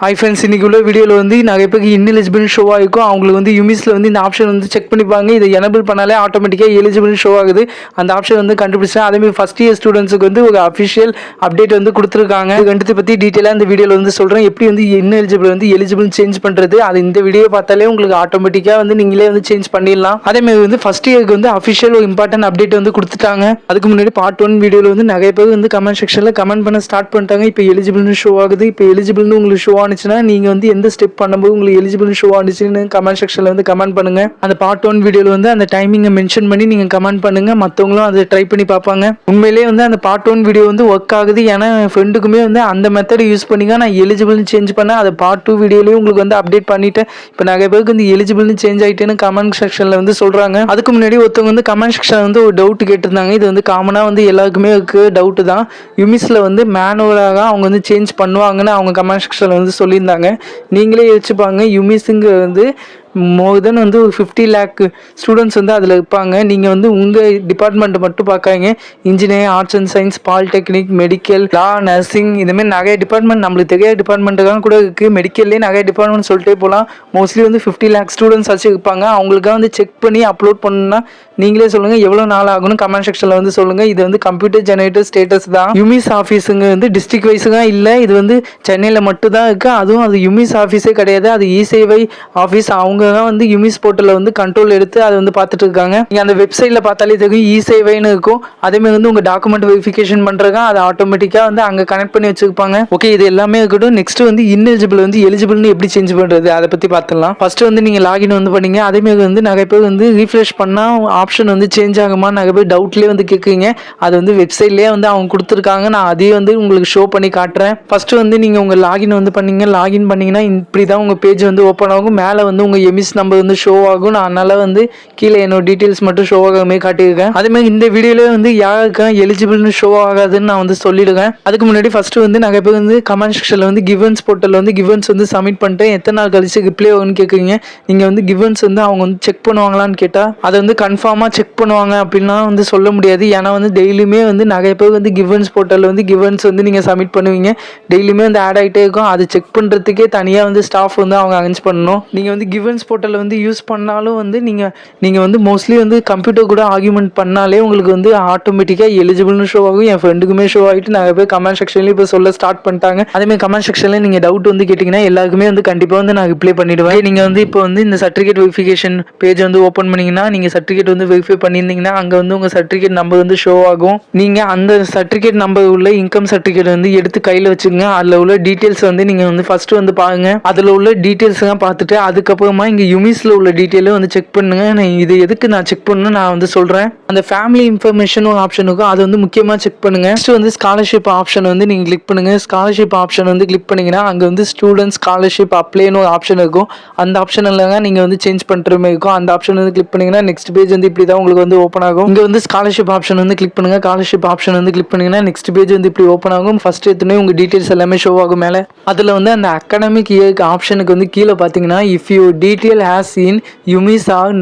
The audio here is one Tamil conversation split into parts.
ஹை ஃப்ரெண்ட்ஸ், இன்றைக்கி உள்ள வீடியோவில் வந்து நிறைய பேருக்கு இன்எலிஜிபிள் ஷோ ஆகிருக்கும். அவங்களுக்கு வந்து யூமிஸில் வந்து இந்த ஆப்ஷன் வந்து செக் பண்ணிப்பாங்க. இதை எனபிள் பண்ணாலே ஆட்டோமேட்டிக்காக எலிஜிபிள் ஷோ ஆகுது. அந்த ஆப்ஷன் வந்து கண்டுபிடிச்சா அதேமாதிரி ஃபஸ்ட் இயர் ஸ்டூடெண்ட்ஸுக்கு வந்து ஒரு அஃபிஷியல் அப்டேட் வந்து கொடுத்துருக்காங்க. இது ரெண்டு பற்றி டீட்டெயிலாக இந்த வீடியோவில் வந்து சொல்கிறேன். எப்படி வந்து இன்எலிஜிபிள் வந்து எலிஜிபிள் சேஞ்ச் பண்ணுறது, அது இந்த வீடியோ பார்த்தாலே உங்களுக்கு ஆட்டோமேட்டிக்காக வந்து நீங்களே வந்து சேஞ்ச் பண்ணிடலாம். அதேமாதிரி வந்து ஃபஸ்ட் இயருக்கு வந்து அஃபிஷியல் ஒரு இம்பார்ட்டன்ட் அப்டேட் வந்து கொடுத்துட்டாங்க. அதுக்கு முன்னாடி பார்ட் 1 வீடியோவில் வந்து நிறைய பேர் வந்து கமெண்ட் செக்ஷனில் கமெண்ட் பண்ண ஸ்டார்ட் பண்ணிட்டாங்க. இப்போ எலிஜிபிள்னு ஷோ ஆகுது. இப்போ எலிஜிபிள்னு உங்களுக்கு ஷோ ஆனிச்சுன்னா நீங்கள் வந்து எந்த ஸ்டெப் பண்ணும்போது உங்களுக்கு எலிஜிபிள் ஷோ ஆனிச்சுன்னு கமெண்ட் செக்ஷனில் வந்து கமெண்ட் பண்ணுங்க. அந்த பார்ட் 1 வீடியோவில் வந்து அந்த டைமிங்கை மென்ஷன் பண்ணி நீங்கள் கமெண்ட் பண்ணுங்க. மற்றவங்களும் அதை ட்ரை பண்ணி பார்ப்பாங்க. உண்மையிலேயே வந்து அந்த பார்ட் 1 வீடியோ வந்து ஒர்க் ஆகுது. ஏன்னா ஃப்ரெண்டுக்குமே வந்து அந்த மெத்தட் யூஸ் பண்ணிங்க நான் எலிஜிபிள்னு சேஞ்ச் பண்ணேன். அதை பார்ட் 2 வீடியோலையும் உங்களுக்கு வந்து அப்டேட் பண்ணிட்டேன். இப்போ நிறைய பேருக்கு வந்து எலிஜிபிள்னு சேஞ்ச் ஆகிட்டேன்னு கமெண்ட் செக்ஷனில் வந்து சொல்கிறாங்க. அதுக்கு முன்னாடி ஒருத்தவங்க வந்து கமெண்ட் செக்ஷனில் வந்து ஒரு டவுட் கேட்டிருந்தாங்க. இது வந்து காமனாக வந்து எல்லாருக்குமே இருக்கு டவுட்டு தான். யூமிஸில் வந்து மேனுவலாக அவங்க வந்து சேஞ்ச் பண்ணுவாங்கன்னு அவங்க கமெண்ட் செக்ஷனில் வந்து சொல்லியிருந்தாங்க. நீங்களே யோசிச்சுப்பாங்க, யூமிஸுங்க வந்து மோர் தென் வந்து ஒரு 50 lakh ஸ்டூடெண்ட்ஸ் வந்து அதில் இருப்பாங்க. நீங்கள் வந்து உங்கள் டிபார்ட்மெண்ட்டை மட்டும் பார்க்காங்க. Engineering, arts and science, polytechnic, medical, law, nursing, இதுமாதிரி நிறைய டிபார்ட்மெண்ட் நம்மளுக்கு தெரியாத டிபார்ட்மெண்ட்டுக்காக கூட இருக்குது. மெடிக்கல்லேயே நிறைய டிபார்ட்மெண்ட் சொல்லிட்டே போகலாம். மோஸ்ட்லி வந்து 50 lakh ஸ்டூடெண்ட்ஸ் வச்சு இருப்பாங்க. அவங்களுக்காக வந்து செக் பண்ணி அப்லோட் பண்ணணும்னா நீங்களே சொல்லுங்கள் எவ்வளோ நாள் ஆகும்னு கமெண்ட் செக்ஷனில் வந்து சொல்லுங்கள். இது வந்து கம்ப்யூட்டர் ஜெனரேட்டர் ஸ்டேட்டஸ் தான். யூமிஸ் ஆஃபீஸுங்க வந்து டிஸ்ட்ரிக்ட் வைஸுగా இல்லை, இது வந்து சென்னையில் மட்டும் தான் இருக்குது. அதுவும் அது யூமிஸ் ஆஃபீஸே கிடையாது, அது இ-சேவை ஆஃபீஸ். அவங்க தான் வந்து யூமிஸ் போர்ட்டலில் வந்து கண்ட்ரோல் எடுத்து அதை வந்து பார்த்துட்டு இருக்காங்க. நீங்கள் அந்த வெப்சைட்டில் பார்த்தாலே தெரியும் இ-சேவைன்னு இருக்கும். அதேமாதிரி வந்து உங்கள் டாக்குமெண்ட் வெரிஃபிகேஷன் பண்ணுறதுக்கு அதை ஆட்டோமேட்டிக்காக வந்து அங்கே கனெக்ட் பண்ணி வச்சுருப்பாங்க. ஓகே, இது எல்லாமே இருக்கட்டும். நெக்ஸ்ட் வந்து இன்எலிஜிபிள் வந்து எலிஜிபிள்னு எப்படி சேஞ்ச் பண்ணுறது அதை பற்றி பார்த்துடலாம். ஃபர்ஸ்ட் வந்து நீங்கள் லாகின் வந்து பண்ணீங்க. அதேமாதிரி வந்து நிறைய பேர் வந்து ரீஃப்ரெஷ் பண்ணால் ஆப்ஷன் வந்து சேஞ்ச் ஆகுமா நிறைய பேர் டவுட்லேயே வந்து கேட்குறீங்க. அது வந்து வெப்சைட்லேயே வந்து அவங்க கொடுத்துருக்காங்க. நான் அதையும் வந்து உங்களுக்கு ஷோ பண்ணி காட்டுறேன். ஃபர்ஸ்ட் வந்து நீங்கள் உங்கள் லாகின் வந்து பண்ணீங்க. லாகின் பண்ணிங்கன்னா இப்படி தான் உங்கள் பேஜ் வந்து ஓப்பன் ஆகும். மேலே வந்து உங்கள் எம்இஸ் நம்பர் வந்து ஷோ ஆகும். நான் அதனால் வந்து கீழே என்னோட டீட்டெயில்ஸ் மட்டும் ஷோ ஆகாமே காட்டியிருக்கேன். அதேமாதிரி இந்த வீடியோலேயே வந்து யாருக்கும் எலிஜிபிள்னு ஷோ ஆகாதுன்னு நான் வந்து சொல்லிடுவேன். அதுக்கு முன்னாடி ஃபஸ்ட்டு வந்து நிறைய பேர் வந்து கமெண்ட் செக்ஷனில் வந்து கிவன்ஸ் போர்ட்டலில் வந்து கிவன்ஸ் வந்து சப்மிட் பண்ணிட்டேன், எத்தனை நாள் கழிச்சு ரிப்ளை ஆகும்னு கேட்குறீங்க. நீங்கள் வந்து கிவன்ஸ் வந்து அவங்க வந்து செக் பண்ணுவாங்களான்னு கேட்டால் அதை வந்து கன்ஃபார்மாக செக் பண்ணுவாங்க அப்படின்லாம் வந்து சொல்ல முடியாது. ஏன்னா வந்து டெய்லியுமே வந்து நிறைய பேர் வந்து கிவன்ஸ் போர்ட்டலில் வந்து கிவன்ஸ் வந்து நீங்கள் சப்மிட் பண்ணுவீங்க. டெய்லியுமே வந்து ஆட் ஆகிட்டே இருக்கும். அது செக் பண்ணுறதுக்கே தனியாக வந்து ஸ்டாஃப் வந்து அவங்க அரேஞ்ச் பண்ணணும். நீங்கள் வந்து கிவன்ஸ் போர்ட்டலில் வந்து யூஸ் பண்ணாலும் வந்து நீங்கள் வந்து மோஸ்ட்லி வந்து கம்ப்யூட்டர் கூட ஆர்கியூமெண்ட் பண்ணாலே உங்களுக்கு வந்து ஆட்டோமேட்டிக்காக எலிஜிபிள்னு ஷோ ஆகும். என் ஃப்ரெண்டுக்குமே ஷோ ஆகிட்டு நிறைய பேர் கமெண்ட் செக்ஷன்லேயும் இப்போ சொல்ல ஸ்டார்ட் பண்ணிட்டாங்க. அதேமாதிரி கமெண்ட் செக்ஷனில் நீங்கள் டவுட் வந்து கேட்டிங்கன்னா எல்லாருக்குமே வந்து கண்டிப்பாக வந்து நான் ரிப்ளை பண்ணிவிடுவேன். நீங்கள் வந்து இப்போ வந்து இந்த சர்டிஃபிகேட் வெரிஃபிகேஷன் பேஜ் வந்து ஓப்பன் பண்ணிங்கன்னா நீங்கள் சர்டிஃபிகேட் வந்து வெரிஃபை பண்ணியிருந்தீங்கன்னா அங்கே வந்து உங்கள் சர்டிஃபிகேட் நம்பர் வந்து ஷோ ஆகும். நீங்கள் அந்த சர்டிஃபிகேட் நம்பர் உள்ள இன்கம் சர்டிஃபிகேட் வந்து எடுத்து கையில் வச்சுக்கோங்க. அதில் உள்ள டீட்டெயில்ஸ் வந்து நீங்கள் வந்து ஃபஸ்ட்டு வந்து பாருங்கள். அதில் உள்ள டீட்டெயில்ஸ்லாம் பார்த்துட்டு அதுக்கப்புறமா இங்கே யூமிஸில் உள்ள டீட்டெயிலும் வந்து செக் பண்ணுங்க. இது எதுக்கு நான் செக் பண்ணணும் நான் வந்து சொல்கிறேன். அந்த ஃபேமிலி இன்ஃபர்மேஷன் ஒரு ஆப்ஷன் இருக்கும், அது வந்து முக்கியமாக செக் பண்ணுங்க. நெக்ஸ்ட் வந்து ஸ்காலர்ஷிப் ஆப்ஷன் வந்து நீங்கள் கிளிக் பண்ணுங்க. ஸ்காலர்ஷிப் ஆப்ஷன் வந்து கிளிக் பண்ணிங்கன்னா அங்கே வந்து ஸ்டூடெண்ட் ஸ்காலர்ஷிப் அப்ளைன்னு ஒரு ஆப்ஷன் இருக்கும். அந்த ஆப்ஷனில் தான் நீங்கள் வந்து சேஞ்ச் பண்ணுற மாதிரி இருக்கும். அந்த ஆப்ஷன் வந்து கிளிக் பண்ணிங்கன்னா நெக்ஸ்ட் பேஜ் வந்து இப்படி தான் உங்களுக்கு வந்து ஓப்பன் ஆகும். இங்கே வந்து ஸ்காலர்ஷிப் ஆப்ஷன் வந்து கிளிக் பண்ணுங்க. ஸ்காலர்ஷிப் ஆப்ஷன் வந்து கிளிக் பண்ணிங்கன்னா நெக்ஸ்ட் பேஜ் வந்து இப்படி ஓப்பன் ஆகும். ஃபர்ஸ்ட் எடுத்துனே உங்கள் டீட்டெயில்ஸ் எல்லாமே ஷோ ஆகும் மேலே. அதில் வந்து அந்த அகாடமிக் இயருக்கு ஆப்ஷனுக்கு வந்து கீழே பார்த்தீங்கன்னா if you detail has in UMIS are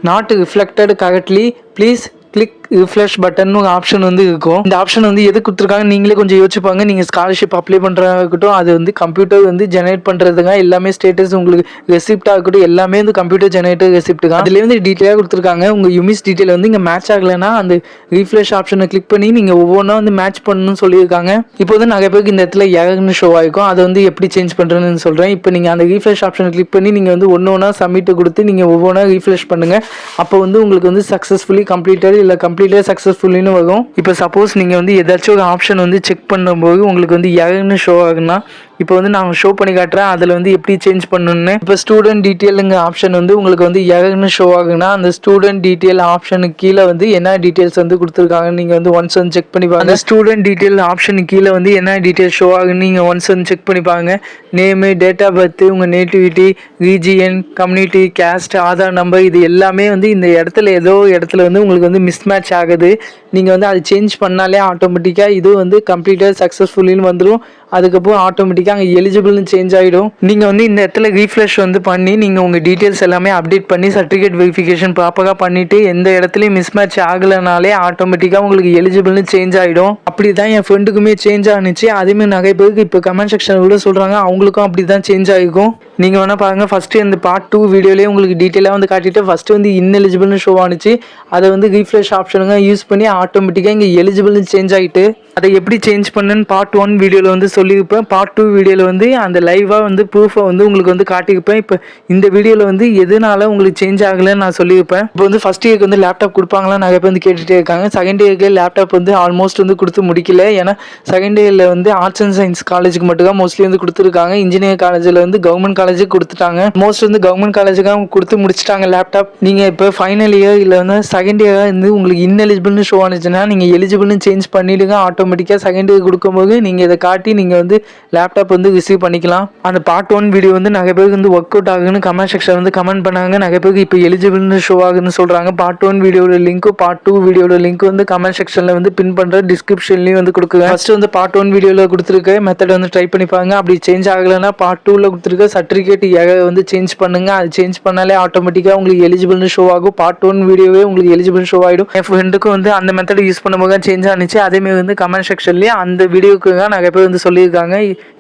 not reflected correctly, please click refresh button ஒரு ஆப்ஷன் வந்து இருக்கும். இந்த ஆப்ஷன் வந்து எது கொடுத்துருக்காங்க நீங்களே கொஞ்சம் யோசிச்சுப்பாங்க. நீங்கள் ஸ்காலர்ஷிப் அப்ளை பண்ணுறதா இருக்கட்டும், அது வந்து கம்ப்யூட்டர் வந்து ஜெனரேட் பண்ணுறதுங்க எல்லாமே ஸ்டேட்டஸ் உங்களுக்கு ரெசிப்டாக இருக்கட்டும் எல்லாமே வந்து கம்ப்யூட்டர் ஜெனரேட்டர் ரெசிப்ட் தான். அதுலேயே வந்து டீட்டெயிலாக கொடுத்துருக்காங்க. உங்கள் யூமிஸ் டீட்டெயில் வந்து இங்கே மேட்ச் ஆகலைன்னா அந்த ரீஃப்ரெஷ் ஆப்ஷனை கிளிக் பண்ணி நீங்கள் ஒவ்வொன்றா வந்து மேட்ச் பண்ணணும்னு சொல்லியிருக்காங்க. இப்போ வந்து நிறைய பேருக்கு இந்த இடத்துல எரர்னு ஷோ ஆகிருக்கும். அதை வந்து எப்படி சேஞ்ச் பண்ணுறதுன்னு சொல்கிறேன். இப்போ நீங்கள் அந்த ரீஃப்ரெஷ் ஆப்ஷனை கிளிக் பண்ணி நீங்கள் வந்து ஒன்றா சப்மிட் கொடுத்து நீங்கள் ஒவ்வொன்றா ரீஃப்ரெஷ் பண்ணுங்கள். அப்போ வந்து உங்களுக்கு வந்து சக்ஸஸ்ஃபுல்லி கம்ப்ளீட்டட் இல்லை கம்ப்ளீட்டட் சக்ஸஸ்ஃபுல்லின்னு வரும். இப்போ சப்போஸ் நீங்கள் வந்து ஏதாச்சும் ஒரு ஆப்ஷன் வந்து செக் பண்ணும்போது உங்களுக்கு வந்து எரர்னு ஷோ ஆகுனா இப்போ வந்து நான் ஷோ பண்ணி காட்டுறேன். அதில் வந்து எப்படி சேஞ்ச் பண்ணணும்னு. இப்போ ஸ்டூடெண்ட் டீட்டெயிலுங்க ஆப்ஷன் வந்து உங்களுக்கு வந்து எரர்னு ஷோ ஆகுனா அந்த ஸ்டூடெண்ட் டீட்டெயில் ஆப்ஷனுக்கு கீழே வந்து என்ன டீட்டெயில்ஸ் வந்து கொடுத்துருக்காங்க நீங்கள் வந்து ஒன்ஸ் வந்து செக் பண்ணி பாருங்க. ஸ்டூடெண்ட் டீட்டெயில் ஆப்ஷனுக்கு கீழே வந்து என்ன டீட்டெயில் ஷோ ஆகுன்னு நீங்கள் ஒன்ஸ் வந்து செக் பண்ணி பாருங்க. நேமு, டேட் ஆஃப் பர்த், உங்கள் nativity, region, community, caste, Aadhaar number, இது எல்லாமே வந்து இந்த இடத்துல ஏதோ இடத்துல வந்து உங்களுக்கு வந்து மிஸ் மேட்ச் ஆகுது. நீங்கள் வந்து அது சேஞ்ச் பண்ணாலே ஆட்டோமேட்டிக்காக இது வந்து கம்ப்ளீட்டாக சக்ஸஸ்ஃபுல்லின்னு வந்துடும். அதுக்கப்புறம் ஆட்டோமேட்டிக்காக அங்கே எலிஜிபிள்னு சேஞ்ச் ஆகிடும். நீங்கள் வந்து இந்த இடத்துல ரீஃப்ரெஷ் வந்து பண்ணி நீங்கள் உங்கள் டீட்டெயில்ஸ் எல்லாமே அப்டேட் பண்ணி சர்டிஃபிகேட் வெரிஃபிகேஷன் ப்ராப்பராக பண்ணிவிட்டு எந்த இடத்துலையும் மிஸ் மேட்ச் ஆகலைனாலே ஆட்டோமேட்டிக்காக உங்களுக்கு எலிஜிபிள்னு சேஞ்ச் ஆகிடும். அப்படி தான் என் ஃப்ரெண்டுக்குமே சேஞ்ச் ஆனிச்சு. அதேமாதிரி நிறைய பேருக்கு இப்போ கமெண்ட் செக்ஷன் கூட சொல்கிறாங்க அவங்களுக்கும் அப்படி தான் சேஞ்ச் ஆகிருக்கும். நீங்கள் வேணால் பாருங்கள், ஃபஸ்ட்டு இந்த பார்ட் 2 வீடியோலேயே உங்களுக்கு டீட்டெயிலாக வந்து காட்டிட்டு ஃபஸ்ட்டு வந்து இன்எலிஜிபிள்னு ஷோ ஆனிச்சு. அதை வந்து ரீஃப்ரெஷ் ஆப்ஷனுங்க யூஸ் பண்ணி ஆட்டோமேட்டிக்காக இங்கே எலிஜிபிள்னு சேஞ்ச் ஆகிட்டு அதை எப்படி சேஞ்ச் பண்ணுன்னு பார்ட் 1 வீடியோவில் வந்து சொல்லியிருப்பேன். பார்ட் 2 வீடியோவில் வந்து அந்த லைவாக வந்து ப்ரூஃபை வந்து உங்களுக்கு வந்து காட்டியிருப்பேன். இப்போ இந்த வீடியோவில் வந்து எதனால உங்களுக்கு சேஞ்ச் ஆகலைன்னு நான் சொல்லியிருப்பேன். இப்போ வந்து ஃபஸ்ட் இயருக்கு வந்து லேப்டாப் கொடுப்பாங்களா நிறைய பேர் வந்து கேட்டுகிட்டே இருக்காங்க. செகண்ட் இயருக்கு லேப்டாப் வந்து ஆல்மோஸ்ட் வந்து கொடுத்து முடிக்கல. ஏன்னா செகண்ட் இயரில் வந்து ஆர்ட்ஸ் அண்ட் சயின்ஸ் காலேஜுக்கு மட்டும் தான் மோஸ்ட்லி வந்து கொடுத்துருக்காங்க. இன்ஜினியரிங் காலேஜில் வந்து கவர்மெண்ட் காலேஜுக்கு கொடுத்துட்டாங்க. மோஸ்ட் வந்து கவர்மெண்ட் காலேஜுக்காக கொடுத்து முடிச்சிட்டாங்க லேப்டாப். நீங்கள் இப்போ ஃபைனல் இயர் இல்லை வந்து செகண்ட் இயராக இருந்து உங்களுக்கு இன்எலிஜிபிள்னு ஷோ ஆனிச்சுன்னா நீங்கள் எலிஜிபிள்னு சேஞ்ச் பண்ணிவிடுங்க. ஆட்டோமேட்டிக்காக செகண்ட் இயர் கொடுக்கும்போது நீங்கள் இதை காட்டி நீங்கள் வந்து லேப்டாப் வந்து ரிசீவ் பண்ணிக்கலாம். அந்த பார்ட் 1 வீடியோ வந்து நிறைய பேருக்கு வந்து ஒர்க் அவுட் ஆகுன்னு கமெண்ட் செக்ஷன் வந்து கமெண்ட் பண்ணாங்க. நிறைய பேருக்கு இப்போ எலிஜிபிள்னு ஷோ ஆகுதுன்னு சொல்கிறாங்க. பார்ட் 1 வீடியோட லிங்க்கும் பார்ட் 2 வீடியோட லிங்க் வந்து கமெண்ட் செக்ஷனில் வந்து பின் பண்ணுற டிஸ்கிரிப்ஷன்லையும் வந்து கொடுக்குறேன். ஃபஸ்ட்டு வந்து பார்ட் 1 வீடியோவில் கொடுத்துருக்க மெத்தட் வந்து ட்ரை பண்ணிப்பாங்க. அப்படி சேஞ்ச் ஆகலைன்னா பார்ட் 2ல் கொடுத்துருக்க சர்டிஃபிகேட் வந்து சேஞ்ச் பண்ணுங்க. அது சேஞ்ச் பண்ணாலே ஆட்டோமேட்டிக்காக உங்களுக்கு எலிஜிபிள்னு ஷோ ஆகும். பார்ட் 1 வீடியோவே உங்களுக்கு எலிஜிபிள் ஷோ ஆகிடும். என் ஃப்ரெண்டுக்கும் வந்து அந்த மெத்தட் யூஸ் பண்ணும்போது சேஞ்ச் ஆனிச்சு. அதேமாதிரி வந்து கமெண்ட் செக்ஷன்லேயே அந்த வீடியோக்கு தான் நிறைய பேர் வந்து சொல்லியிருக்காங்க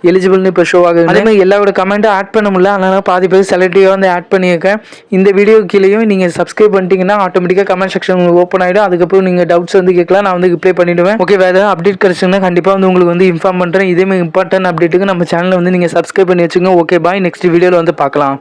எலிஜிபிள்னு இப்போ ஷோ ஆகுது. அதேமாதிரி எல்லாரோட கமெண்ட்டும் ஆட் பண்ண முடியல, அதனால பாதி பேர் செலக்டிவாக வந்து ஆட் பண்ணியிருக்கேன். இந்த வீடியோ கீழேயும் நீங்கள் சப்ஸ்கிரைப் பண்ணிட்டீங்கன்னா ஆட்டோமேட்டிக்காக கமெண்ட் செக்ஷன் உங்களுக்கு ஓப்பன் ஆகிடும். அதுக்கப்புறம் நீங்கள் டவுட்ஸ் வந்து கேட்கலாம், நான் வந்து ரிப்ளை பண்ணிவிடுவேன். ஓகே, வேறு ஏதாவது அப்டேட் கிடச்சிங்கன்னா கண்டிப்பாக வந்து உங்களுக்கு வந்து இன்ஃபார்ம் பண்ணுறேன். இதேமாதிரி இம்பார்ட்டன்ட் அப்டேட்டுக்கு நம்ம சேனலை வந்து நீங்கள் சப்ஸ்கிரைப் பண்ணி வச்சுங்க. ஓகே பாய், நெக்ஸ்ட் வீடியோவில் வந்து பார்க்கலாம்.